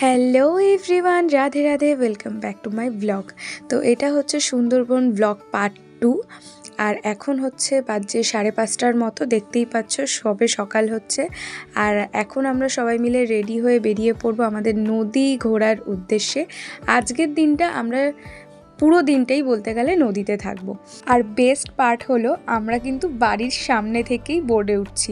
Hello everyone, Radhe Radhe, welcome back to my blog. তো এটা হচ্ছে সুন্দরবন ব্লগ পার্ট 2। আর এখন হচ্ছে বাজে 5:30টার মতো, দেখতেই পাচ্ছ সবে সকাল হচ্ছে। আর এখন আমরা সবাই মিলে রেডি হয়ে বেরিয়ে পড়বো আমাদের নদী ঘোরার উদ্দেশ্যে। আজকের দিনটা আমরা পুরো দিনটাই বলতে গেলে নদীতে থাকবো। আর বেস্ট পার্ট হলো আমরা কিন্তু বাড়ির সামনে থেকেই বোর্ডে উঠছি,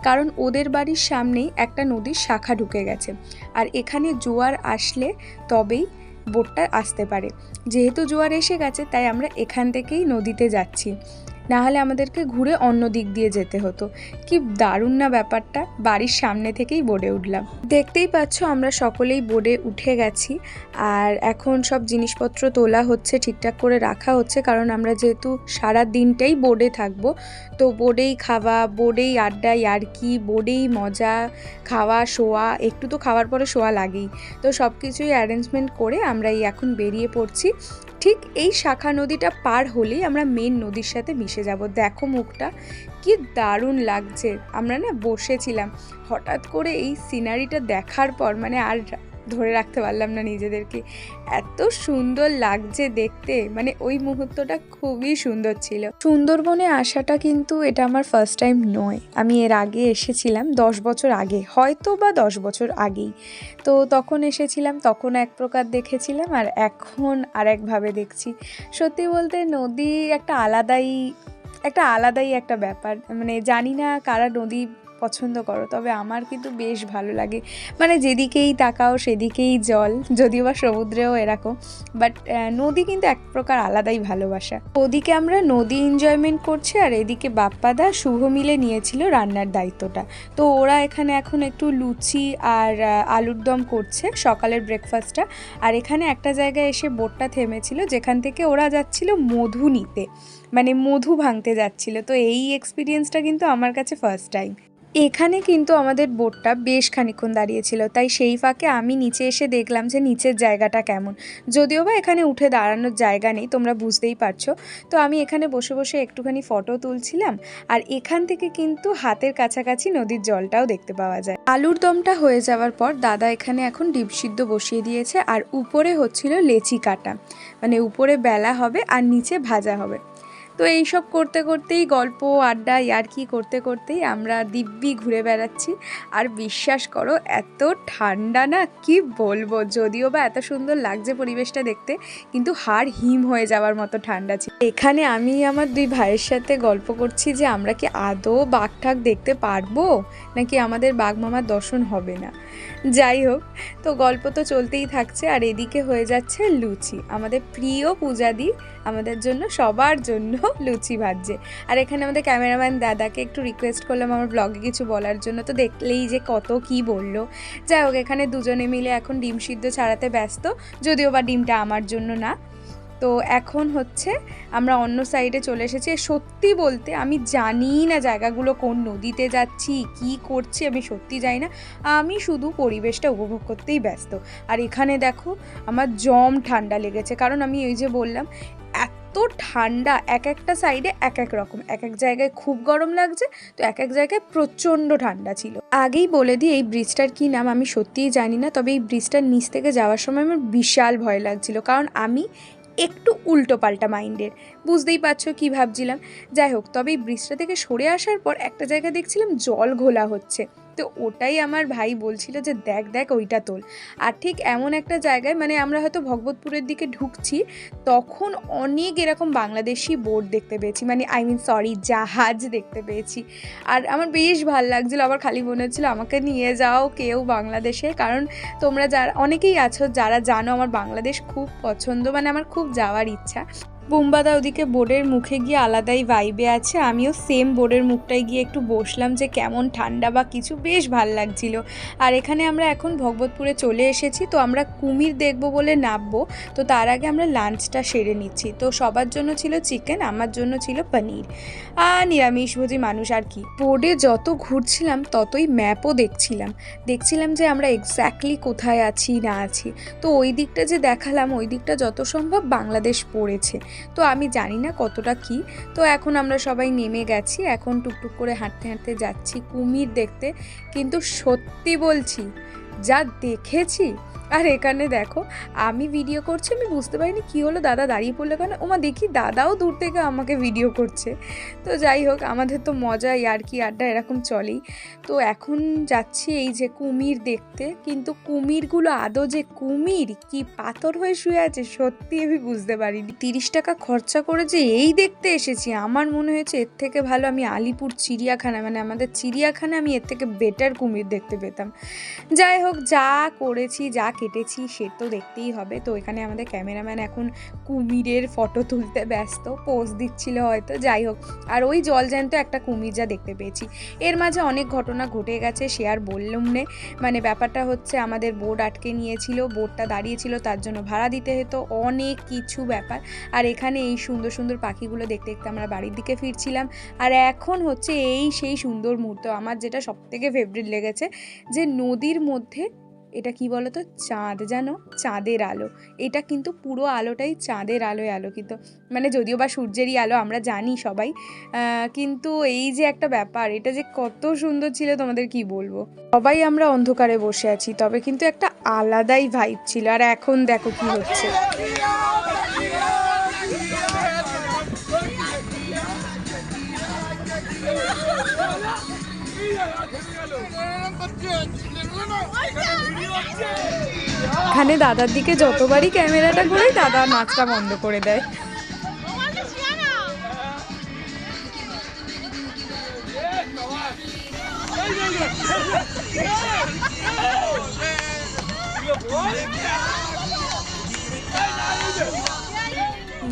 কারণ ওদের বাড়ির সামনেই একটা নদীর শাখা ঢুকে গেছে। আর এখানে জোয়ার আসলে তবেই বোটটা আসতে পারে। যেহেতু জোয়ার এসে গেছে তাই আমরা এখান থেকেই নদীতে যাচ্ছি, না হলে আমাদেরকে ঘুরে অন্য দিক দিয়ে যেতে হতো। কি দারুণ না ব্যাপারটা, বাড়ির সামনে থেকেই বোর্ডে উঠলাম। দেখতেই পাচ্ছ আমরা সকলেই বোর্ডে উঠে গেছি। আর এখন সব জিনিসপত্র তোলা হচ্ছে, ঠিকঠাক করে রাখা হচ্ছে, কারণ আমরা যেহেতু সারা দিনটাই বোর্ডে থাকবো, তো বোর্ডেই খাওয়া, বোর্ডেই আড্ডা, ইয়ার্কি, বোর্ডেই মজা, খাওয়া শোয়া, একটু তো খাওয়ার পরে শোয়া লাগেই। তো সব কিছুই অ্যারেঞ্জমেন্ট করে আমরা এই এখন বেরিয়ে পড়ছি। ঠিক এই শাখা নদীটা পার হলেই আমরা মেন নদীর সাথে মিশে যাব। দেখো মুখটা কি দারুণ লাগছে। আমরা না বসেছিলাম, হঠাৎ করে এই সিনারিটা দেখার পর মানে আর ধরে রাখতে পারলাম না নিজেদেরকে। এত সুন্দর লাগছে দেখতে, মানে ওই মুহূর্তটা খুবই সুন্দর ছিল। সুন্দরবনে আসাটা কিন্তু এটা আমার ফার্স্ট টাইম নয়, আমি এর আগে এসেছিলাম 10 বছর আগে, হয়তো বা 10 বছর আগেই। তো তখন এসেছিলাম, তখন এক প্রকার দেখেছিলাম, আর এখন আরেকভাবে দেখছি। সত্যি বলতে নদী আলাদাই একটা ব্যাপার। মানে জানি না কারা নদী পছন্দ করো, তবে আমার কিন্তু বেশ ভালো লাগে। মানে যেদিকেই তাকাও সেদিকেই জল, যদিও বা সমুদ্রেও এরকম, বাট নদী কিন্তু এক প্রকার আলাদাই ভালোবাসা। ওদিকে আমরা নদী এনজয়মেন্ট করছি, আর এদিকে বাপ্পাদা শুভ মিলে নিয়েছিল রান্নার দায়িত্বটা। তো ওরা এখানে এখন একটু লুচি আর আলুর দম করছে, সকালের ব্রেকফাস্টটা। আর এখানে একটা জায়গায় এসে বোটটা থেমেছিল, যেখান থেকে ওরা যাচ্ছিল মধু নিতে, মানে মধু ভাঙতে যাচ্ছিল। তো এই এক্সপিরিয়েন্সটা কিন্তু আমার কাছে ফার্স্ট টাইম। এখানে কিন্তু আমাদের বোটটা বেশ খানিকক্ষণ দাঁড়িয়েছিল, তাই সেই ফাঁকে আমি নিচে এসে দেখলাম যে নিচের জায়গাটা কেমন। যদিও বা এখানে উঠে দাঁড়ানোর জায়গা নেই, তোমরা বুঝতেই পারছো। তো আমি এখানে বসে বসে একটুখানি ফটো তুলছিলাম। আর এখান থেকে কিন্তু হাতের কাছাকাছি নদীর জলটাও দেখতে পাওয়া যায়। আলুর দমটা হয়ে যাওয়ার পর দাদা এখানে এখন ডিম সিদ্ধ বসিয়ে দিয়েছে, আর উপরে হচ্ছিল লেচি কাটা, মানে উপরে বেলা হবে আর নিচে ভাজা হবে। তো এইসব করতে করতেই, গল্প আড্ডা ইয়ার্কি করতে করতেই আমরা দিব্যি ঘুরে বেড়াচ্ছি। আর বিশ্বাস করো এত ঠান্ডা না, কি বলবো। যদিও বা এত সুন্দর লাগছে পরিবেশটা দেখতে, কিন্তু হাড় হিম হয়ে যাওয়ার মতো ঠান্ডা ছিল। এখানে আমি আমার 2 ভাইয়ের সাথে গল্প করছি যে আমরা কি আদৌ বাঘ ঠাক দেখতে পারবো, নাকি আমাদের বাঘ মামার দর্শন হবে না। যাই হোক, তো গল্প তো চলতেই থাকছে। আর এদিকে হয়ে যাচ্ছে লুচি, আমাদের প্রিয় পূজাদি আমাদের জন্য, সবার জন্য লুচি ভাজছে। আর এখানে আমাদের ক্যামেরাম্যান দাদাকে একটু রিকোয়েস্ট করলাম আমার ব্লগে কিছু বলার জন্য, তো দেখলেই যে কত কি বললো। যাই হোক, এখানে দুজনে মিলে এখন ডিম সিদ্ধ ছাড়াতে ব্যস্ত, যদিও বা ডিমটা আমার জন্য না। তো এখন হচ্ছে আমরা অন্য সাইডে চলে এসেছি। সত্যি বলতে আমি জানি না জায়গাগুলো কোন নদীতে যাচ্ছি, কি করছি আমি সত্যি জানি না। আমি শুধু পরিবেশটা উপভোগ করতেই ব্যস্ত। আর এখানে দেখো আমার জম ঠান্ডা লেগেছে, কারণ আমি ওই যে বললাম এত ঠান্ডা, এক একটা সাইডে এক এক রকম, এক এক জায়গায় খুব গরম লাগছে, তো এক এক জায়গায় প্রচণ্ড ঠান্ডা ছিল। আগেই বলে দিই এই ব্রিজটার কী নাম আমি সত্যিই জানি না, তবে এই ব্রিজটার নিচ থেকে যাওয়ার সময় আমার বিশাল ভয় লাগছিল, কারণ আমি একটু উল্টো পাল্টা মাইন্ডের, বুঝতেই পারছো কী ভাবছিলাম। যাই হোক, তবে এই ব্রিজটা থেকে সরে আসার পর একটা জায়গায় দেখছিলাম জল ঘোলা হচ্ছে, তো ওটাই আমার ভাই বলছিল যে দেখ দেখ ওইটা তোল। আর ঠিক এমন একটা জায়গায়, মানে আমরা হয়তো ভগবতপুরের দিকে ঢুকছি, তখন অনেক এরকম বাংলাদেশি বোট দেখতে পেয়েছি, মানে জাহাজ দেখতে পেয়েছি। আর আমার বেশ ভালো লাগছিলো, আবার খালি মনে হচ্ছিলো আমাকে নিয়ে যাও কেউ বাংলাদেশে, কারণ তোমরা যারা অনেকেই আছো যারা জানো আমার বাংলাদেশ খুব পছন্দ, মানে আমার খুব যাওয়ার ইচ্ছা। বুম্বাদা ওদিকে বোর্ডের মুখে গিয়ে আলাদাই ভাইবে আছে, আমিও সেম বোর্ডের মুখটায় গিয়ে একটু বসলাম যে কেমন ঠান্ডা বা কিছু, বেশ ভাল লাগছিল। আর এখানে আমরা এখন ভগবতপুরে চলে এসেছি, তো আমরা কুমির দেখব বলে নামবো, তো তার আগে আমরা লাঞ্চটা সেরে নিচ্ছি। তো সবার জন্য ছিল চিকেন, আমার জন্য ছিল পনির, আর নিরামিষভোজী মানুষ আর কি। বোর্ডে যত ঘুরছিলাম ততই ম্যাপও দেখছিলাম যে আমরা এক্স্যাক্টলি কোথায় আছি না আছি। তো ওই দিকটা যে দেখালাম, ওই দিকটা যত সম্ভব বাংলাদেশ পড়েছে, তো আমি জানি না কতটা কি। তো এখন আমরা সবাই নেমে গেছি, এখন টুকটুক করে হাঁটতে হাঁটতে যাচ্ছি কুমির দেখতে। কিন্তু সত্যি বলছি, যা দেখেছি আর এখানে দেখো আমি ভিডিও করছি, আমি বুঝতে পারিনি কী হলো, দাদা দাঁড়িয়ে পড়লো কেন, ওমা দেখি দাদাও দূর থেকে আমাকে ভিডিও করছে। তো যাই হোক, আমাদের তো মজা আর কি আড্ডা এরকম চলেই। তো এখন যাচ্ছি এই যে কুমির দেখতে, কিন্তু কুমিরগুলো আদৌ যে কুমির কি পাথর হয়ে শুয়ে আছে সত্যি আমি বুঝতে পারিনি। 30 টাকা খরচা করে যে এই দেখতে এসেছি, আমার মনে হয়েছে এর থেকে ভালো আমি আলিপুর চিড়িয়াখানা, মানে আমাদের চিড়িয়াখানা, আমি এর থেকে বেটার কুমির দেখতে পেতাম। যাই হোক, যা করেছি যা কেটেছি সে তো দেখতেই হবে। তো এখানে আমাদের ক্যামেরাম্যান এখন কুমিরের ফটো তুলতে ব্যস্ত, পোজ দিচ্ছিল হয়তো। যাই হোক, আর ওই জলজ্যান্ত একটা কুমির যা দেখতে পেয়েছি। এর মাঝে অনেক ঘটনা ঘটে গেছে, সে আর বললাম না। মানে ব্যাপারটা হচ্ছে আমাদের বোট আটকে নিয়েছিল, বোটটা দাঁড়িয়েছিল, তার জন্য ভাড়া দিতে হতো, অনেক কিছু ব্যাপার। আর এখানে এই সুন্দর সুন্দর পাখিগুলো দেখতে দেখতে আমরা বাড়ির দিকে ফিরছিলাম। আর এখন হচ্ছে এই সেই সুন্দর মুহূর্ত, আমার যেটা সবথেকে ফেভারিট লেগেছে, যে নদীর মধ্যে এটা কি বলতো, চাঁদ, জানো, চাঁদের আলো। এটা কিন্তু পুরো আলোটাই চাঁদের আলোয় আলোকিত, মানে যদিও বা সূর্যেরই আলো আমরা জানি সবাই, কিন্তু এই যে একটা ব্যাপার, এটা যে কত সুন্দর ছিল তোমাদের কি বলবো। সবাই আমরা অন্ধকারে বসে আছি, তবে কিন্তু একটা আলাদাই ভাইব ছিল। আর এখন দেখো কি হচ্ছে। এখানে দাদার দিকে যতবারই ক্যামেরাটা করে দাদা নাচটা বন্ধ করে দেয়।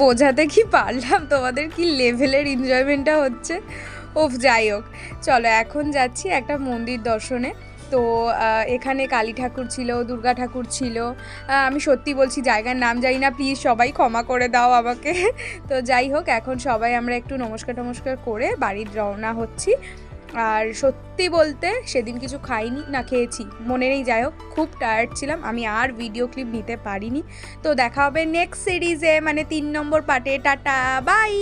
বোঝাতে কি পারলাম তোমাদের কি লেভেলের এনজয়মেন্টটা হচ্ছে। ওফ, যাই হোক, চলো এখন যাচ্ছি একটা মন্দির দর্শনে। তো এখানে কালী ঠাকুর ছিল, দুর্গা ঠাকুর ছিল। আমি সত্যি বলছি জায়গার নাম জানি না, প্লিজ সবাই ক্ষমা করে দাও আমাকে। তো যাই হোক, এখন সবাই আমরা একটু নমস্কার করে বাড়ির রওনা হচ্ছি। আর সত্যি বলতে সেদিন কিছু খাইনি, না খেয়েছি মনে নেই। যাই হোক, খুব টায়ার্ড ছিলাম, আমি আর ভিডিও ক্লিপ নিতে পারিনি। তো দেখা হবে নেক্সট সিরিজে, মানে 3 নম্বর পার্টে। Tata, by.